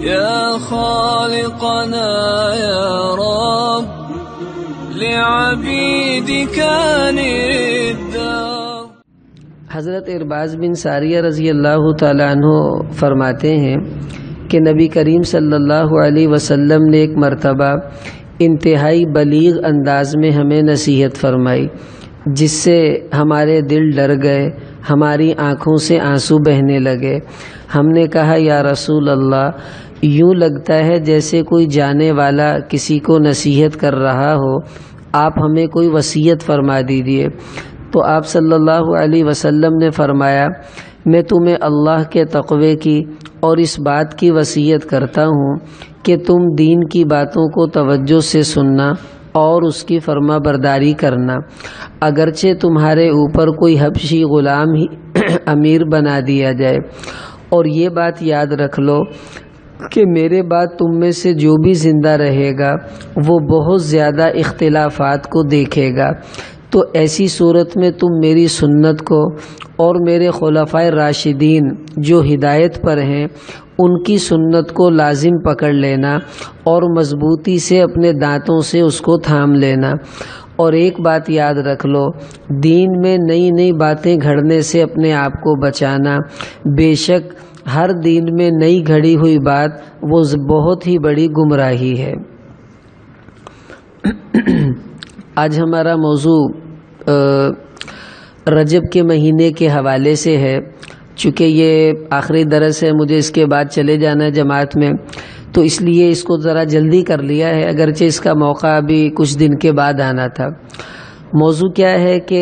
يا خالقنا يا رب لعبيدك الدار. حضرت ارباز بن ساریہ رضی اللہ تعالیٰ عنہ فرماتے ہیں کہ نبی کریم صلی اللہ علیہ وسلم نے ایک مرتبہ انتہائی بلیغ انداز میں ہمیں نصیحت فرمائی، جس سے ہمارے دل ڈر گئے، ہماری آنکھوں سے آنسو بہنے لگے. ہم نے کہا یا رسول اللہ، یوں لگتا ہے جیسے کوئی جانے والا کسی کو نصیحت کر رہا ہو، آپ ہمیں کوئی وصیت فرما دیجیے. تو آپ صلی اللہ علیہ وسلم نے فرمایا، میں تمہیں اللہ کے تقوی کی اور اس بات کی وصیت کرتا ہوں کہ تم دین کی باتوں کو توجہ سے سننا اور اس کی فرما برداری کرنا، اگرچہ تمہارے اوپر کوئی حبشی غلام ہی امیر بنا دیا جائے. اور یہ بات یاد رکھ لو کہ میرے بعد تم میں سے جو بھی زندہ رہے گا وہ بہت زیادہ اختلافات کو دیکھے گا، تو ایسی صورت میں تم میری سنت کو اور میرے خلفائے راشدین جو ہدایت پر ہیں ان کی سنت کو لازم پکڑ لینا اور مضبوطی سے اپنے دانتوں سے اس کو تھام لینا. اور ایک بات یاد رکھ لو، دین میں نئی نئی باتیں گھڑنے سے اپنے آپ کو بچانا. بے شک ہر دین میں نئی گھڑی ہوئی بات وہ بہت ہی بڑی گمراہی ہے. آج ہمارا موضوع رجب کے مہینے کے حوالے سے ہے. چونکہ یہ آخری درس ہے، مجھے اس کے بعد چلے جانا ہے جماعت میں، تو اس لیے اس کو ذرا جلدی کر لیا ہے، اگرچہ اس کا موقع ابھی کچھ دن کے بعد آنا تھا. موضوع کیا ہے کہ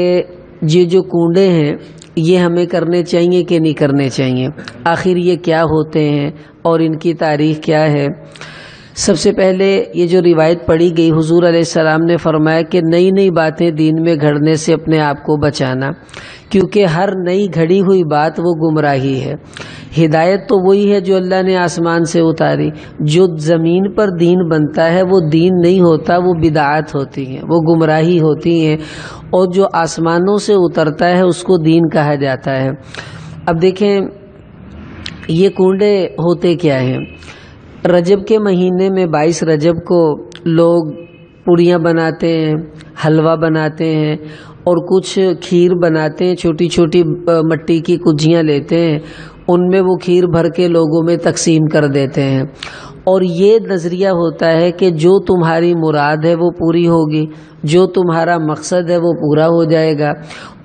یہ جو کنڈے ہیں یہ ہمیں کرنے چاہیے کہ نہیں کرنے چاہیے، آخر یہ کیا ہوتے ہیں اور ان کی تاریخ کیا ہے. سب سے پہلے یہ جو روایت پڑھی گئی، حضور علیہ السلام نے فرمایا کہ نئی نئی باتیں دین میں گھڑنے سے اپنے آپ کو بچانا، کیونکہ ہر نئی گھڑی ہوئی بات وہ گمراہی ہے. ہدایت تو وہی ہے جو اللہ نے آسمان سے اتاری، جو زمین پر دین بنتا ہے وہ دین نہیں ہوتا، وہ بدعات ہوتی ہیں، وہ گمراہی ہوتی ہیں، اور جو آسمانوں سے اترتا ہے اس کو دین کہا جاتا ہے. اب دیکھیں یہ کنڈے ہوتے کیا ہیں. رجب کے مہینے میں 22 رجب کو لوگ پوڑیاں بناتے ہیں، حلوہ بناتے ہیں اور کچھ کھیر بناتے ہیں. چھوٹی چھوٹی مٹی کی کجیاں لیتے ہیں، ان میں وہ کھیر بھر کے لوگوں میں تقسیم کر دیتے ہیں، اور یہ نظریہ ہوتا ہے کہ جو تمہاری مراد ہے وہ پوری ہوگی، جو تمہارا مقصد ہے وہ پورا ہو جائے گا.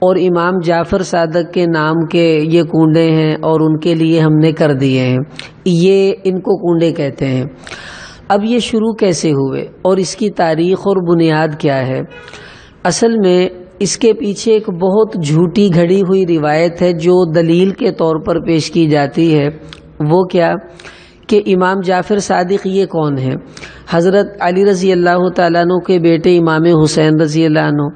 اور امام جعفر صادق کے نام کے یہ کنڈے ہیں اور ان کے لیے ہم نے کر دیے ہیں، یہ ان کو کنڈے کہتے ہیں. اب یہ شروع کیسے ہوئے اور اس کی تاریخ اور بنیاد کیا ہے؟ اصل میں اس کے پیچھے ایک بہت جھوٹی گھڑی ہوئی روایت ہے جو دلیل کے طور پر پیش کی جاتی ہے. وہ کیا کہ امام جعفر صادق یہ کون ہے؟ حضرت علی رضی اللہ تعالیٰ عنہ کے بیٹے امام حسین رضی اللہ عنہ.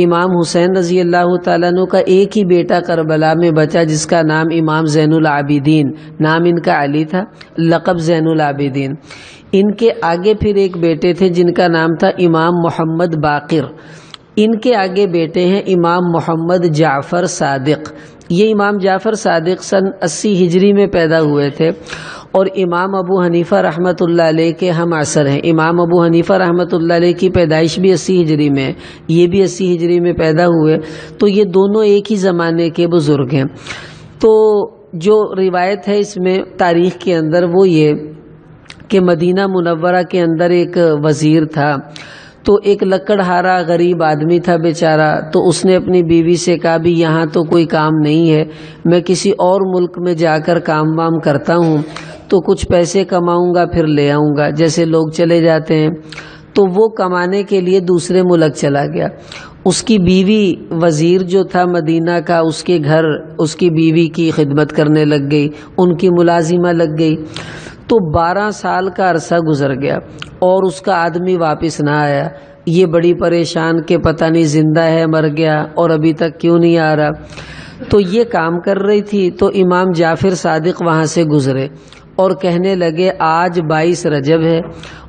امام حسین رضی اللہ تعالیٰ عنہ کا ایک ہی بیٹا کربلا میں بچا جس کا نام امام زین العابدین، نام ان کا علی تھا، لقب زین العابدین. ان کے آگے پھر ایک بیٹے تھے جن کا نام تھا امام محمد باقر. ان کے آگے بیٹے ہیں امام محمد جعفر صادق. یہ امام جعفر صادق سن 80 ہجری میں پیدا ہوئے تھے اور امام ابو حنیفہ رحمۃ اللہ علیہ کے ہم عصر ہیں. امام ابو حنیفہ رحمۃ اللہ علیہ کی پیدائش بھی 80 ہجری میں، یہ بھی 80 ہجری میں پیدا ہوئے، تو یہ دونوں ایک ہی زمانے کے بزرگ ہیں. تو جو روایت ہے اس میں تاریخ کے اندر وہ یہ کہ مدینہ منورہ کے اندر ایک وزیر تھا، تو ایک لکڑہارا غریب آدمی تھا بیچارہ. تو اس نے اپنی بیوی سے کہا بھی یہاں تو کوئی کام نہیں ہے، میں کسی اور ملک میں جا کر کام وام کرتا ہوں تو کچھ پیسے کماؤں گا پھر لے آؤں گا، جیسے لوگ چلے جاتے ہیں. تو وہ کمانے کے لیے دوسرے ملک چلا گیا. اس کی بیوی وزیر جو تھا مدینہ کا، اس کے گھر اس کی بیوی کی خدمت کرنے لگ گئی، ان کی ملازمہ لگ گئی. تو 12 سال کا عرصہ گزر گیا اور اس کا آدمی واپس نہ آیا. یہ بڑی پریشان کہ پتہ نہیں زندہ ہے مر گیا اور ابھی تک کیوں نہیں آ رہا. تو یہ کام کر رہی تھی تو امام جعفر صادق وہاں سے گزرے اور کہنے لگے آج 22 رجب ہے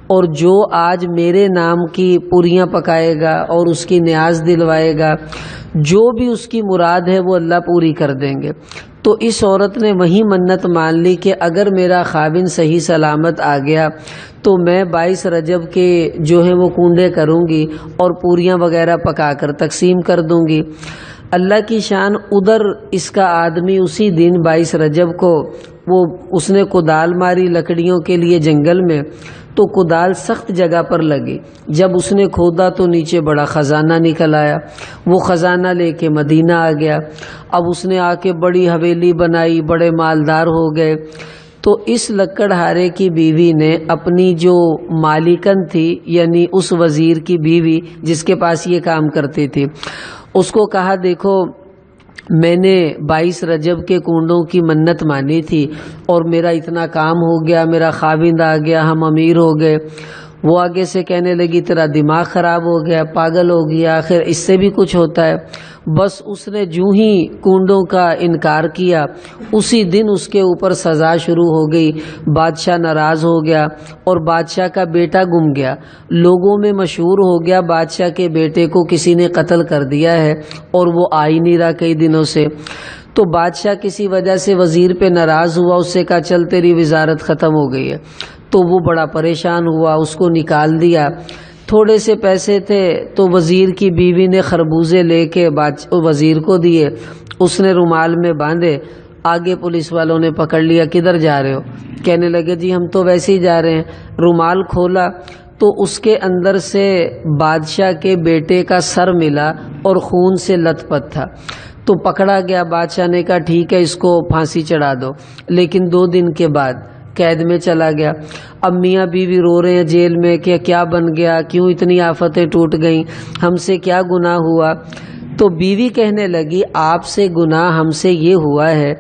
اور جو آج میرے نام کی پوریاں پکائے گا اور اس کی نیاز دلوائے گا، جو بھی اس کی مراد ہے وہ اللہ پوری کر دیں گے۔ تو اس عورت نے وہی منت مان لی کہ اگر میرا خاوند صحیح سلامت آ گیا تو میں 22 رجب کے جو ہے وہ کنڈے کروں گی اور پوریاں وغیرہ پکا کر تقسیم کر دوں گی۔ اللہ کی شان، ادھر اس کا آدمی اسی دن 22 رجب کو اس نے کدال ماری لکڑیوں کے لیے جنگل میں، تو کدال سخت جگہ پر لگی۔ جب اس نے کھودا تو نیچے بڑا خزانہ نکل آیا، وہ خزانہ لے کے مدینہ آ گیا۔ اب اس نے آ کے بڑی حویلی بنائی، بڑے مالدار ہو گئے۔ تو اس لکڑہارے کی بیوی نے اپنی جو مالکن تھی، یعنی اس وزیر کی بیوی جس کے پاس یہ کام کرتی تھی، اس کو کہا دیکھو میں نے 22 رجب کے کنڈوں کی منت مانی تھی اور میرا اتنا کام ہو گیا، میرا خاوند آ گیا، ہم امیر ہو گئے۔ وہ آگے سے کہنے لگی تیرا دماغ خراب ہو گیا، پاگل ہو گیا، آخر اس سے بھی کچھ ہوتا ہے۔ بس اس نے جو ہی کنڈوں کا انکار کیا اسی دن اس کے اوپر سزا شروع ہو گئی۔ بادشاہ ناراض ہو گیا اور بادشاہ کا بیٹا گم گیا۔ لوگوں میں مشہور ہو گیا بادشاہ کے بیٹے کو کسی نے قتل کر دیا ہے اور وہ آ ہی نہیں رہا کئی دنوں سے۔ تو بادشاہ کسی وجہ سے وزیر پہ ناراض ہوا، اس سے کہا چل تیری وزارت ختم ہو گئی ہے۔ تو وہ بڑا پریشان ہوا، اس کو نکال دیا۔ تھوڑے سے پیسے تھے تو وزیر کی بیوی نے خربوزے لے کے وزیر کو دیے، اس نے رومال میں باندھے۔ آگے پولیس والوں نے پکڑ لیا، کدھر جا رہے ہو؟ کہنے لگے جی ہم تو ویسے ہی جا رہے ہیں۔ رومال کھولا تو اس کے اندر سے بادشاہ کے بیٹے کا سر ملا اور خون سے لت پت تھا۔ تو پکڑا گیا، بادشاہ نے کہا ٹھیک ہے اس کو پھانسی چڑھا دو، لیکن 2 دن کے بعد قید میں چلا گیا۔ اب میاں بیوی رو رہے ہیں جیل میں کہ کیا بن گیا، کیوں اتنی آفتیں ٹوٹ گئیں، ہم سے کیا گناہ ہوا؟ تو بیوی کہنے لگی آپ سے گناہ ہم سے یہ ہوا ہے،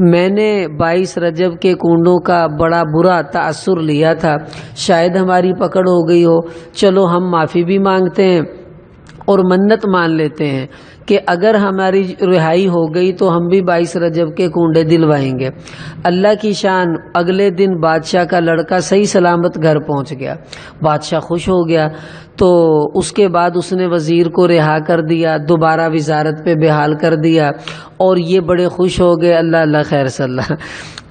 میں نے 22 رجب کے کنڈوں کا بڑا برا تاثر لیا تھا، شاید ہماری پکڑ ہو گئی ہو، چلو ہم معافی بھی مانگتے ہیں اور منت مان لیتے ہیں کہ اگر ہماری رہائی ہو گئی تو ہم بھی 22 رجب کے کنڈے دلوائیں گے۔ اللہ کی شان، اگلے دن بادشاہ کا لڑکا صحیح سلامت گھر پہنچ گیا۔ بادشاہ خوش ہو گیا، تو اس کے بعد اس نے وزیر کو رہا کر دیا، دوبارہ وزارت پہ بحال کر دیا اور یہ بڑے خوش ہو گئے۔ اللہ اللہ خیر صلی اللہ۔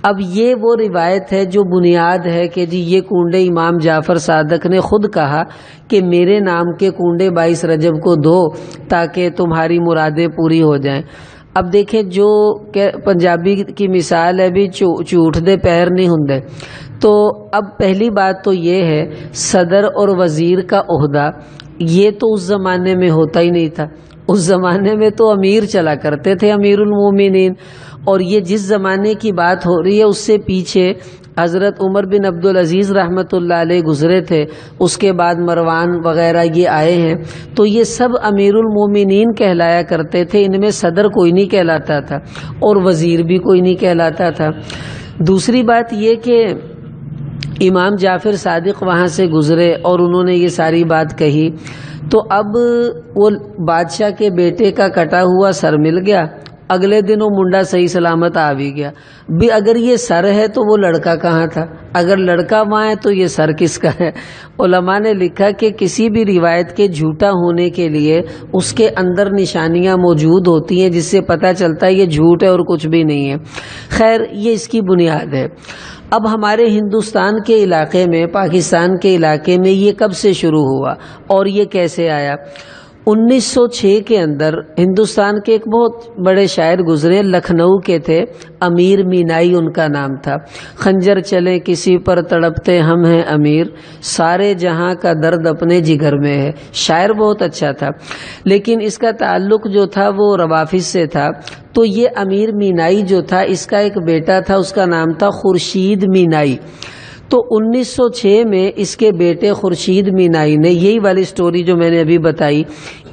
اب یہ وہ روایت ہے جو بنیاد ہے کہ جی یہ کنڈے امام جعفر صادق نے خود کہا کہ میرے نام کے کنڈے 22 رجب کو دو تاکہ تمہاری مرادیں پوری ہو جائیں۔ اب دیکھیں جو کہ پنجابی کی مثال ہے بھی جھوٹ دے پیر نہیں ہوندے، تو اب پہلی بات تو یہ ہے صدر اور وزیر کا عہدہ یہ تو اس زمانے میں ہوتا ہی نہیں تھا۔ اس زمانے میں تو امیر چلا کرتے تھے، امیر المومنین، اور یہ جس زمانے کی بات ہو رہی ہے اس سے پیچھے حضرت عمر بن عبدالعزیز رحمۃ اللہ علیہ گزرے تھے، اس کے بعد مروان وغیرہ یہ آئے ہیں، تو یہ سب امیر المومنین کہلایا کرتے تھے، ان میں صدر کوئی نہیں کہلاتا تھا اور وزیر بھی کوئی نہیں کہلاتا تھا۔ دوسری بات یہ کہ امام جعفر صادق وہاں سے گزرے اور انہوں نے یہ ساری بات کہی، تو اب وہ بادشاہ کے بیٹے کا کٹا ہوا سر مل گیا، اگلے دن وہ منڈا صحیح سلامت آ بھی گیا۔ بھی اگر یہ سر ہے تو وہ لڑکا کہاں تھا؟ اگر لڑکا وہاں ہے تو یہ سر کس کا ہے؟ علماء نے لکھا کہ کسی بھی روایت کے جھوٹا ہونے کے لیے اس کے اندر نشانیاں موجود ہوتی ہیں جس سے پتہ چلتا ہے یہ جھوٹ ہے اور کچھ بھی نہیں ہے۔ خیر یہ اس کی بنیاد ہے۔ اب ہمارے ہندوستان کے علاقے میں، پاکستان کے علاقے میں یہ کب سے شروع ہوا اور یہ کیسے آیا؟ 1906 کے اندر ہندوستان کے ایک بہت بڑے شاعر گزرے، لکھنؤ کے تھے، امیر مینائی ان کا نام تھا۔ خنجر چلے کسی پر تڑپتے ہم ہیں امیر، سارے جہاں کا درد اپنے جگر میں ہے۔ شاعر بہت اچھا تھا، لیکن اس کا تعلق جو تھا وہ روافظ سے تھا۔ تو یہ امیر مینائی جو تھا اس کا ایک بیٹا تھا، اس کا نام تھا خورشید مینائی۔ تو 1906 میں اس کے بیٹے خورشید مینائی نے یہی والی سٹوری جو میں نے ابھی بتائی،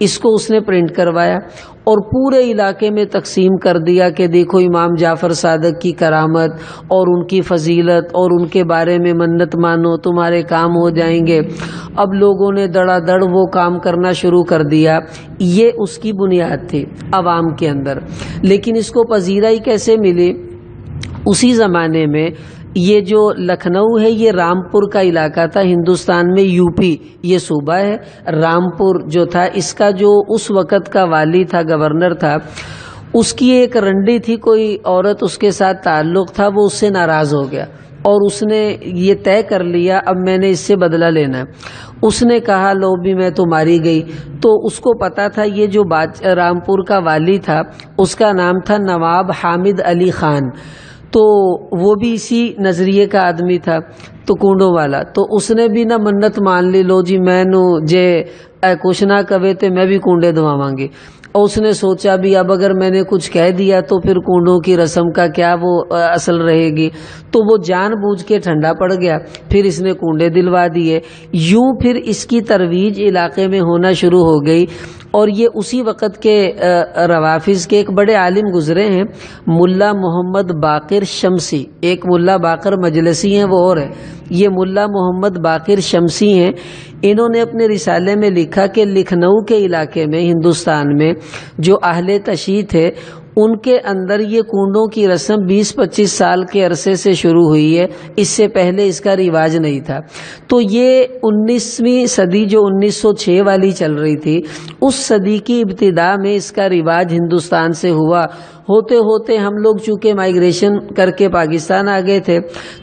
اس کو اس نے پرنٹ کروایا اور پورے علاقے میں تقسیم کر دیا کہ دیکھو امام جعفر صادق کی کرامت اور ان کی فضیلت اور ان کے بارے میں منت مانو تمہارے کام ہو جائیں گے۔ اب لوگوں نے دڑا دڑ وہ کام کرنا شروع کر دیا۔ یہ اس کی بنیاد تھی عوام کے اندر، لیکن اس کو پذیرائی کیسے ملی؟ اسی زمانے میں یہ جو لکھنؤ ہے یہ رامپور کا علاقہ تھا، ہندوستان میں یو پی یہ صوبہ ہے۔ رامپور جو تھا اس کا جو اس وقت کا والی تھا، گورنر تھا، اس کی ایک رنڈی تھی، کوئی عورت اس کے ساتھ تعلق تھا، وہ اس سے ناراض ہو گیا اور اس نے یہ طے کر لیا اب میں نے اس سے بدلہ لینا ہے۔ اس نے کہا لو بھی میں تو ماری گئی۔ تو اس کو پتا تھا یہ جو رامپور کا والی تھا اس کا نام تھا نواب حامد علی خان، تو وہ بھی اسی نظریے کا آدمی تھا، تو کنڈوں والا۔ تو اس نے بھی نہ منت مان لی، لو جی میں نو جے کچھ نہ کہے تے میں بھی کنڈے دواواں گی۔ اور اس نے سوچا بھی اب اگر میں نے کچھ کہہ دیا تو پھر کنڈوں کی رسم کا کیا وہ اصل رہے گی، تو وہ جان بوجھ کے ٹھنڈا پڑ گیا، پھر اس نے کنڈے دلوا دیے۔ یوں پھر اس کی ترویج علاقے میں ہونا شروع ہو گئی، اور یہ اسی وقت کے روافظ کے ایک بڑے عالم گزرے ہیں، ملا محمد باقر شمسی، ایک ملا باقر مجلسی ہیں وہ اور ہے، یہ ملا محمد باقر شمسی ہیں۔ انہوں نے اپنے رسالے میں لکھا کہ لکھنؤ کے علاقے میں ہندوستان میں جو اہل تشیع تھے ان کے اندر یہ کنڈوں کی رسم 20-25 سال کے عرصے سے شروع ہوئی ہے، اس سے پہلے اس کا رواج نہیں تھا۔ تو یہ 19ویں صدی جو 1906 والی چل رہی تھی، اس صدی کی ابتدا میں اس کا رواج ہندوستان سے ہوا۔ ہوتے ہوتے ہم لوگ چونکہ مائیگریشن کر کے پاکستان آ گئے تھے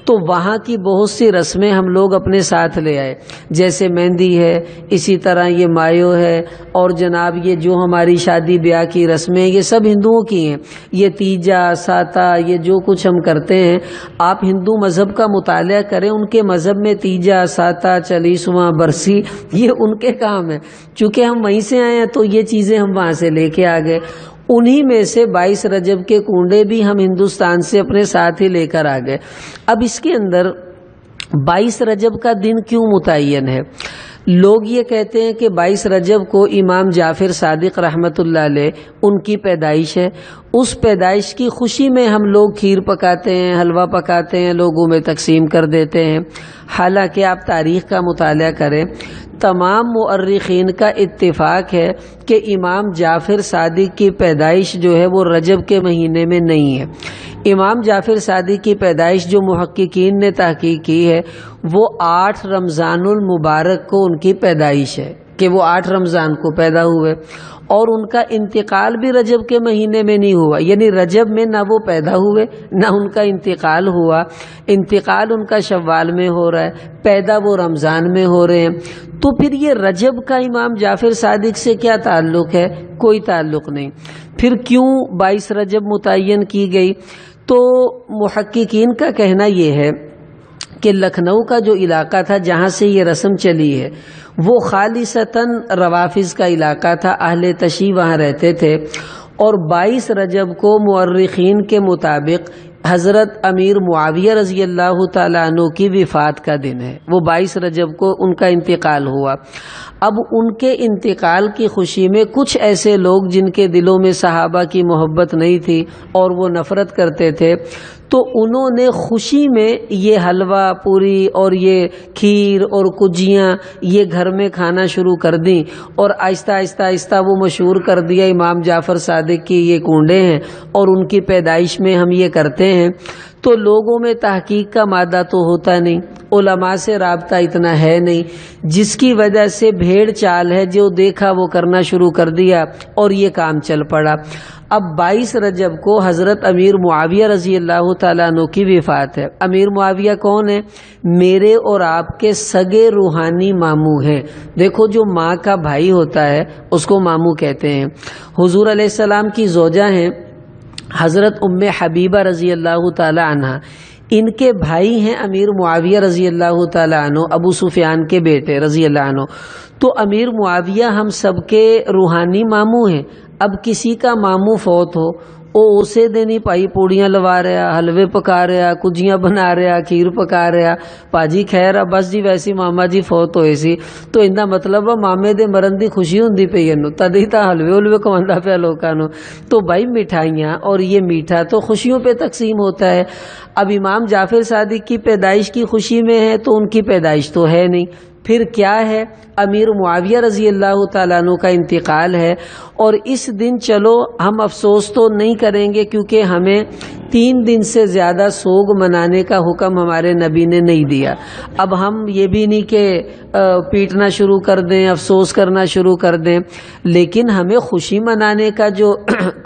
تو وہاں کی بہت سی رسمیں ہم لوگ اپنے ساتھ لے آئے، جیسے مہندی ہے، اسی طرح یہ مایو ہے، اور جناب یہ جو ہماری شادی بیاہ کی رسمیں یہ سب ہندوؤں کی ہیں، یہ تیجا ساتا یہ جو کچھ ہم کرتے ہیں، آپ ہندو مذہب کا مطالعہ کریں، ان کے مذہب میں تیجا ساتا چالیسواں برسی یہ ان کے کام ہے، چونکہ ہم وہیں سے آئے ہیں تو یہ چیزیں ہم وہاں سے لے کے آ گئے۔ انہی میں سے 22 رجب کے کنڈے بھی ہم ہندوستان سے اپنے ساتھ ہی لے کر آ گئے۔ اب اس کے اندر 22 رجب کا دن کیوں متعین ہے؟ لوگ یہ کہتے ہیں کہ 22 رجب کو امام جعفر صادق رحمۃ اللہ علیہ ان کی پیدائش ہے، اس پیدائش کی خوشی میں ہم لوگ کھیر پکاتے ہیں، حلوہ پکاتے ہیں، لوگوں میں تقسیم کر دیتے ہیں۔ حالانکہ آپ تاریخ کا مطالعہ کریں، تمام مؤرخین کا اتفاق ہے کہ امام جعفر صادق کی پیدائش جو ہے وہ رجب کے مہینے میں نہیں ہے۔ امام جعفر صادق کی پیدائش جو محققین نے تحقیق کی ہے وہ 8 رمضان المبارک کو ان کی پیدائش ہے، کہ وہ 8 رمضان کو پیدا ہوئے، اور ان کا انتقال بھی رجب کے مہینے میں نہیں ہوا، یعنی رجب میں نہ وہ پیدا ہوئے نہ ان کا انتقال ہوا، انتقال ان کا شوال میں ہو رہا ہے، پیدا وہ رمضان میں ہو رہے ہیں۔ تو پھر یہ رجب کا امام جعفر صادق سے کیا تعلق ہے؟ کوئی تعلق نہیں۔ پھر کیوں 22 رجب متعین کی گئی؟ تو محققین کا کہنا یہ ہے کہ لکھنؤ کا جو علاقہ تھا جہاں سے یہ رسم چلی ہے وہ خالصتاً روافظ کا علاقہ تھا، اہل تشیع وہاں رہتے تھے، اور 22 رجب کو مورخین کے مطابق حضرت امیر معاویہ رضی اللہ تعالیٰ عنہ کی وفات کا دن ہے، وہ 22 رجب کو ان کا انتقال ہوا۔ اب ان کے انتقال کی خوشی میں کچھ ایسے لوگ جن کے دلوں میں صحابہ کی محبت نہیں تھی اور وہ نفرت کرتے تھے، تو انہوں نے خوشی میں یہ حلوہ پوری اور یہ کھیر اور کجیاں یہ گھر میں کھانا شروع کر دیں، اور آہستہ آہستہ آہستہ وہ مشہور کر دیا امام جعفر صادق کی یہ کنڈے ہیں اور ان کی پیدائش میں ہم یہ کرتے ہیں۔ تو لوگوں میں تحقیق کا مادہ تو ہوتا نہیں، علماء سے رابطہ اتنا ہے نہیں، جس کی وجہ سے بھیڑ چال ہے، جو دیکھا وہ کرنا شروع کر دیا اور یہ کام چل پڑا۔ اب 22 رجب کو حضرت امیر معاویہ رضی اللہ تعالیٰ عنہ کی وفات ہے۔ امیر معاویہ کون ہے؟ میرے اور آپ کے سگے روحانی ماموں ہیں۔ دیکھو جو ماں کا بھائی ہوتا ہے اس کو ماموں کہتے ہیں۔ حضور علیہ السلام کی زوجہ ہیں حضرت ام حبیبہ رضی اللہ تعالی عنہ، ان کے بھائی ہیں امیر معاویہ رضی اللہ تعالی عنہ، ابو سفیان کے بیٹے رضی اللہ عنہ۔ تو امیر معاویہ ہم سب کے روحانی ماموں ہیں۔ اب کسی کا ماموں فوت ہو، وہ اسے دینی پائی پوڑیاں لوا رہا، حلوے پکا رہا، کجیاں بنا رہا، کھیر پکا رہا، پاجی خیر بس جی ویسی ماما جی فوت ہوئے سی، تو اندا مطلب مامے دے مرن دی خوشی ہوندی پئی اینو، تدی تا حلوے کماندا پیا لوکاں نو۔ تو بھائی مٹھائیاں اور یہ میٹھا تو خوشیوں پہ تقسیم ہوتا ہے۔ اب امام جعفر صادق کی پیدائش کی خوشی میں ہے تو ان کی پیدائش تو ہے نہیں، پھر کیا ہے، امیر معاویہ رضی اللہ تعالیٰ عنہ کا انتقال ہے، اور اس دن چلو ہم افسوس تو نہیں کریں گے کیونکہ ہمیں 3 دن سے زیادہ سوگ منانے کا حکم ہمارے نبی نے نہیں دیا۔ اب ہم یہ بھی نہیں کہ پیٹنا شروع کر دیں، افسوس کرنا شروع کر دیں، لیکن ہمیں خوشی منانے کا جو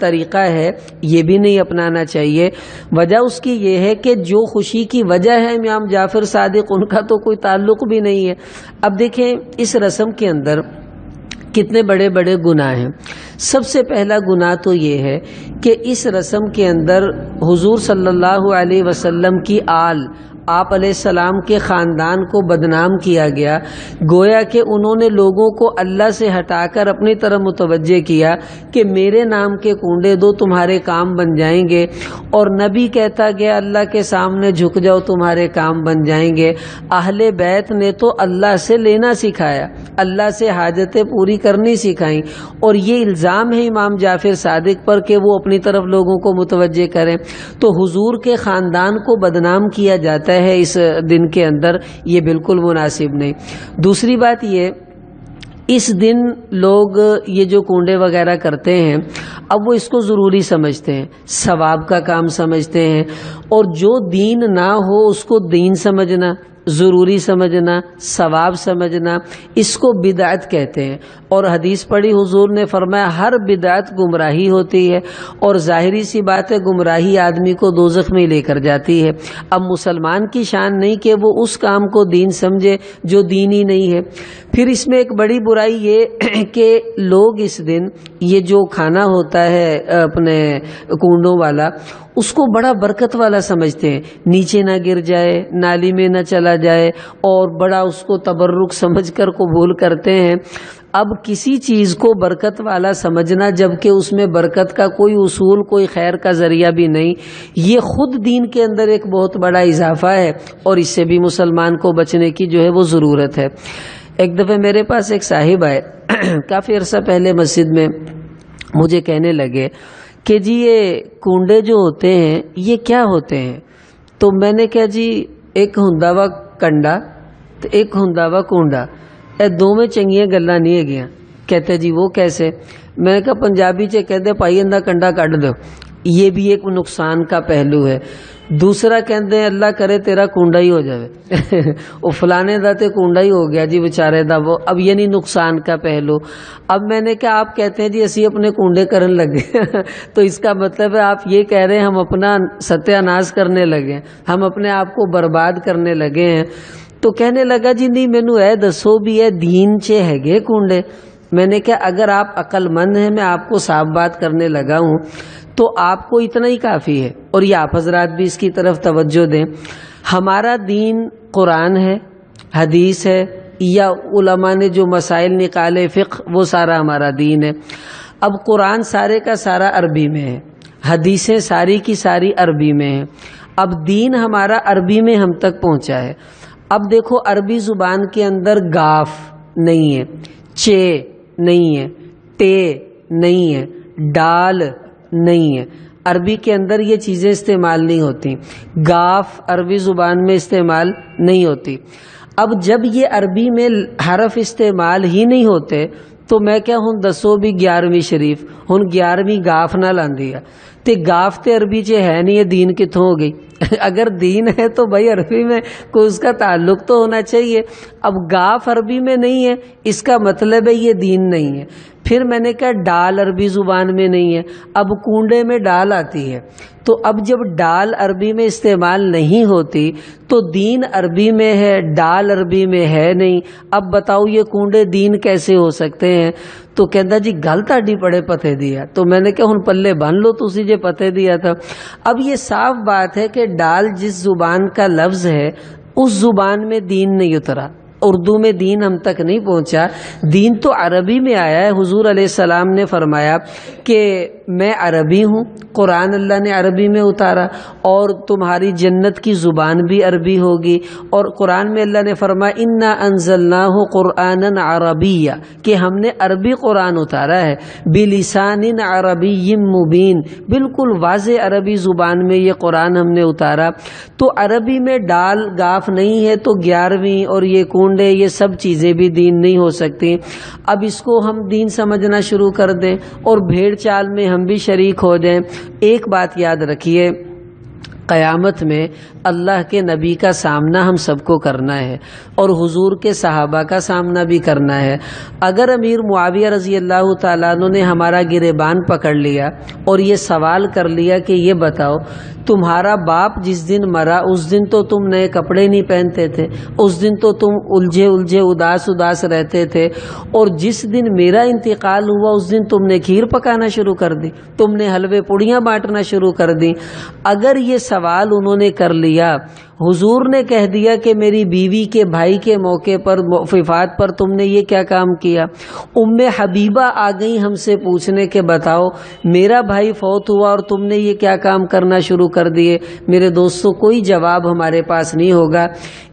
طریقہ ہے یہ بھی نہیں اپنانا چاہیے۔ وجہ اس کی یہ ہے کہ جو خوشی کی وجہ ہے امام جعفر صادق، ان کا تو کوئی تعلق بھی نہیں ہے۔ اب دیکھیں اس رسم کے اندر کتنے بڑے بڑے گناہ ہیں۔ سب سے پہلا گناہ تو یہ ہے کہ اس رسم کے اندر حضور صلی اللہ علیہ وسلم کی آل، آپ علیہ السلام کے خاندان کو بدنام کیا گیا، گویا کہ انہوں نے لوگوں کو اللہ سے ہٹا کر اپنی طرف متوجہ کیا کہ میرے نام کے کنڈے دو تمہارے کام بن جائیں گے، اور نبی کہتا گیا اللہ کے سامنے جھک جاؤ تمہارے کام بن جائیں گے۔ اہل بیت نے تو اللہ سے لینا سکھایا، اللہ سے حاجتیں پوری کرنی سکھائیں، اور یہ الزام ہے امام جعفر صادق پر کہ وہ اپنی طرف لوگوں کو متوجہ کریں۔ تو حضور کے خاندان کو بدنام کیا جاتا ہے اس دن کے اندر، یہ بالکل مناسب نہیں۔ دوسری بات یہ، اس دن لوگ یہ جو کنڈے وغیرہ کرتے ہیں، اب وہ اس کو ضروری سمجھتے ہیں، ثواب کا کام سمجھتے ہیں، اور جو دین نہ ہو اس کو دین سمجھنا، ضروری سمجھنا، ثواب سمجھنا، اس کو بدعت کہتے ہیں۔ اور حدیث پڑھی حضور نے فرمایا ہر بدعت گمراہی ہوتی ہے، اور ظاہری سی بات ہے گمراہی آدمی کو دوزخ میں لے کر جاتی ہے۔ اب مسلمان کی شان نہیں کہ وہ اس کام کو دین سمجھے جو دینی نہیں ہے۔ پھر اس میں ایک بڑی برائی یہ کہ لوگ اس دن یہ جو کھانا ہوتا ہے اپنے کنڈوں والا، اس کو بڑا برکت والا سمجھتے ہیں، نیچے نہ گر جائے، نالی میں نہ چلا جائے، اور بڑا اس کو تبرک سمجھ کر قبول کرتے ہیں۔ اب کسی چیز کو برکت والا سمجھنا جبکہ اس میں برکت کا کوئی اصول، کوئی خیر کا ذریعہ بھی نہیں، یہ خود دین کے اندر ایک بہت بڑا اضافہ ہے، اور اس سے بھی مسلمان کو بچنے کی جو ہے وہ ضرورت ہے۔ ایک دفعہ میرے پاس ایک صاحب آئے کافی عرصہ پہلے مسجد میں، مجھے کہنے لگے کہ جی یہ کنڈے جو ہوتے ہیں یہ کیا ہوتے ہیں؟ تو میں نے کہا جی ایک ہوندا وا کنڈا تو ایک ہوندا وا کنڈا، اے دو میں چنگیاں گلاں نہیں ہے۔ کہتے جی وہ کیسے؟ میں نے کہا پنجابی چ کہتے پائی اندہ کنڈا کٹ دو، یہ بھی ایک نقصان کا پہلو ہے۔ دوسرا کہتے ہیں اللہ کرے تیرا کنڈا ہی ہو جائے وہ فلانے دا تے کنڈا ہی ہو گیا جی بیچارے دا وہ، اب یہ نہیں نقصان کا پہلو۔ اب میں نے کہا آپ کہتے ہیں جی اسی اپنے کنڈے کرن لگے تو اس کا مطلب ہے آپ یہ کہہ رہے ہیں ہم اپنا ستیہ ناش کرنے لگے، ہم اپنے آپ کو برباد کرنے لگے ہیں۔ تو کہنے لگا جی نہیں مینوں اے دسو بھی ہے دین چ ہے کنڈے؟ میں نے کہا اگر آپ عقل مند ہیں، میں آپ کو صاف بات کرنے لگا ہوں، تو آپ کو اتنا ہی کافی ہے، اور یہ آپ حضرات بھی اس کی طرف توجہ دیں۔ ہمارا دین قرآن ہے، حدیث ہے، یا علماء نے جو مسائل نکالے فقہ، وہ سارا ہمارا دین ہے۔ اب قرآن سارے کا سارا عربی میں ہے، حدیثیں ساری کی ساری عربی میں ہیں، اب دین ہمارا عربی میں ہم تک پہنچا ہے۔ اب دیکھو عربی زبان کے اندر گاف نہیں ہے، چے نہیں ہے، ٹے نہیں ہے، ڈال نہیں ہے، عربی کے اندر یہ چیزیں استعمال نہیں ہوتی، گاف عربی زبان میں استعمال نہیں ہوتی۔ اب جب یہ عربی میں حرف استعمال ہی نہیں ہوتے تو میں کیا ہوں دسو بھی 11ویں شریف ہوں 11ویں گاف نہ لاندی ہے تے گاف تے عربی چ ہے نہیں، یہ دین کتوں ہو گئی اگر دین ہے تو بھائی عربی میں کوئی اس کا تعلق تو ہونا چاہیے۔ اب گاف عربی میں نہیں ہے، اس کا مطلب ہے یہ دین نہیں ہے۔ پھر میں نے کہا ڈال عربی زبان میں نہیں ہے، اب کنڈے میں ڈال آتی ہے، تو اب جب ڈال عربی میں استعمال نہیں ہوتی تو دین عربی میں ہے، ڈال عربی میں ہے نہیں، اب بتاؤ یہ کنڈے دین کیسے ہو سکتے ہیں؟ تو کہتا جی گل تہاڈی بڑے پتے دیا، تو میں نے کہا ہن پلے بن لو تسی جے پتے دیا تھا۔ اب یہ صاف بات ہے کہ ڈال جس زبان کا لفظ ہے اس زبان میں دین نہیں اترا، اردو میں دین ہم تک نہیں پہنچا، دین تو عربی میں آیا ہے۔ حضور علیہ السلام نے فرمایا کہ میں عربی ہوں، قرآن اللہ نے عربی میں اتارا، اور تمہاری جنت کی زبان بھی عربی ہوگی، اور قرآن میں اللہ نے فرمایا انا انزلناہ قرآنا عربیا، کہ ہم نے عربی قرآن اتارا ہے، بلسان عربی مبین، بالکل واضح عربی زبان میں یہ قرآن ہم نے اتارا۔ تو عربی میں ڈال گاف نہیں ہے تو 11ویں اور یہ کونڈے یہ سب چیزیں بھی دین نہیں ہو سکتی۔ اب اس کو ہم دین سمجھنا شروع کر دیں اور بھیڑ چال میں ہم بھی شریک ہو جائیں۔ ایک بات یاد رکھیے، قیامت میں اللہ کے نبی کا سامنا ہم سب کو کرنا ہے اور حضور کے صحابہ کا سامنا بھی کرنا ہے۔ اگر امیر معاویہ رضی اللہ تعالیٰ عنہ نے ہمارا گریبان پکڑ لیا اور یہ سوال کر لیا کہ یہ بتاؤ تمہارا باپ جس دن مرا اس دن تو تم نئے کپڑے نہیں پہنتے تھے، اس دن تو تم الجھے اداس رہتے تھے، اور جس دن میرا انتقال ہوا اس دن تم نے کھیر پکانا شروع کر دی، تم نے حلوے پوڑیاں بانٹنا شروع کر دی۔ اگر یہ سوال انہوں نے کر لیا، حضور نے کہہ دیا کہ میری بیوی کے بھائی کے موقع پر وفات پر تم نے یہ کیا کام کیا، ام حبیبہ آ گئی ہم سے پوچھنے کہ بتاؤ میرا بھائی فوت ہوا اور تم نے یہ کیا کام کرنا شروع کر دیے، میرے دوستوں کوئی جواب ہمارے پاس نہیں ہوگا۔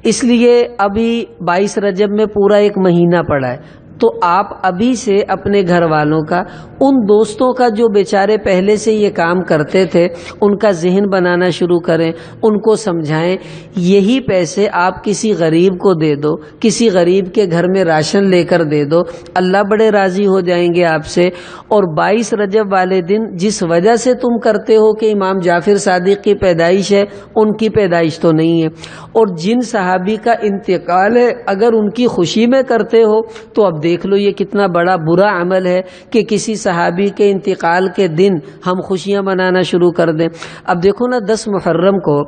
اس لیے ابھی 22 رجب میں پورا ایک مہینہ پڑا ہے، تو آپ ابھی سے اپنے گھر والوں کا، ان دوستوں کا جو بیچارے پہلے سے یہ کام کرتے تھے، ان کا ذہن بنانا شروع کریں، ان کو سمجھائیں یہی پیسے آپ کسی غریب کو دے دو، کسی غریب کے گھر میں راشن لے کر دے دو، اللہ بڑے راضی ہو جائیں گے آپ سے۔ اور 22 رجب والے دن جس وجہ سے تم کرتے ہو کہ امام جعفر صادق کی پیدائش ہے، ان کی پیدائش تو نہیں ہے، اور جن صحابی کا انتقال ہے اگر ان کی خوشی میں کرتے ہو تو اب دیکھ لو یہ کتنا بڑا برا عمل ہے کہ کسی صحابی کے انتقال کے دن ہم خوشیاں منانا شروع کر دیں۔ اب دیکھو نا 10 محرم کو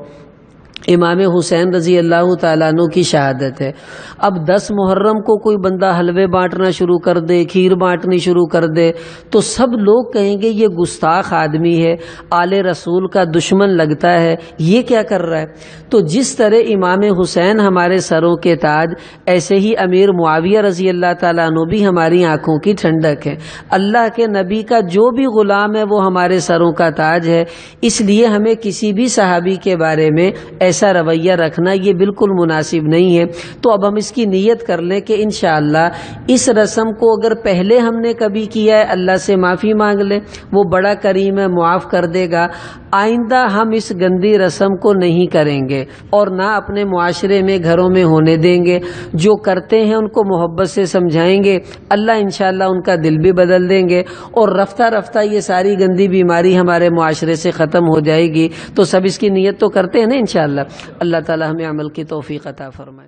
امام حسین رضی اللہ تعالیٰ عنہ کی شہادت ہے۔ اب 10 محرم کو کوئی بندہ حلوے بانٹنا شروع کر دے، کھیر بانٹنی شروع کر دے تو سب لوگ کہیں گے یہ گستاخ آدمی ہے، آل رسول کا دشمن لگتا ہے، یہ کیا کر رہا ہے۔ تو جس طرح امام حسین ہمارے سروں کے تاج، ایسے ہی امیر معاویہ رضی اللہ تعالیٰ عنہ بھی ہماری آنکھوں کی ٹھنڈک ہے۔ اللہ کے نبی کا جو بھی غلام ہے وہ ہمارے سروں کا تاج ہے، اس لیے ہمیں کسی بھی صحابی کے بارے میں ایسا رویہ رکھنا یہ بالکل مناسب نہیں ہے۔ تو اب ہم اس کی نیت کر لیں کہ انشاءاللہ اس رسم کو اگر پہلے ہم نے کبھی کیا ہے اللہ سے معافی مانگ لیں، وہ بڑا کریم ہے، معاف کر دے گا۔ آئندہ ہم اس گندی رسم کو نہیں کریں گے اور نہ اپنے معاشرے میں گھروں میں ہونے دیں گے۔ جو کرتے ہیں ان کو محبت سے سمجھائیں گے، اللہ انشاءاللہ ان کا دل بھی بدل دیں گے، اور رفتہ رفتہ یہ ساری گندی بیماری ہمارے معاشرے سے ختم ہو جائے گی۔ تو سب اس کی نیت تو کرتے ہیں نا انشاءاللہ۔ اللہ تعالی ہمیں عمل کی توفیق عطا فرمائے۔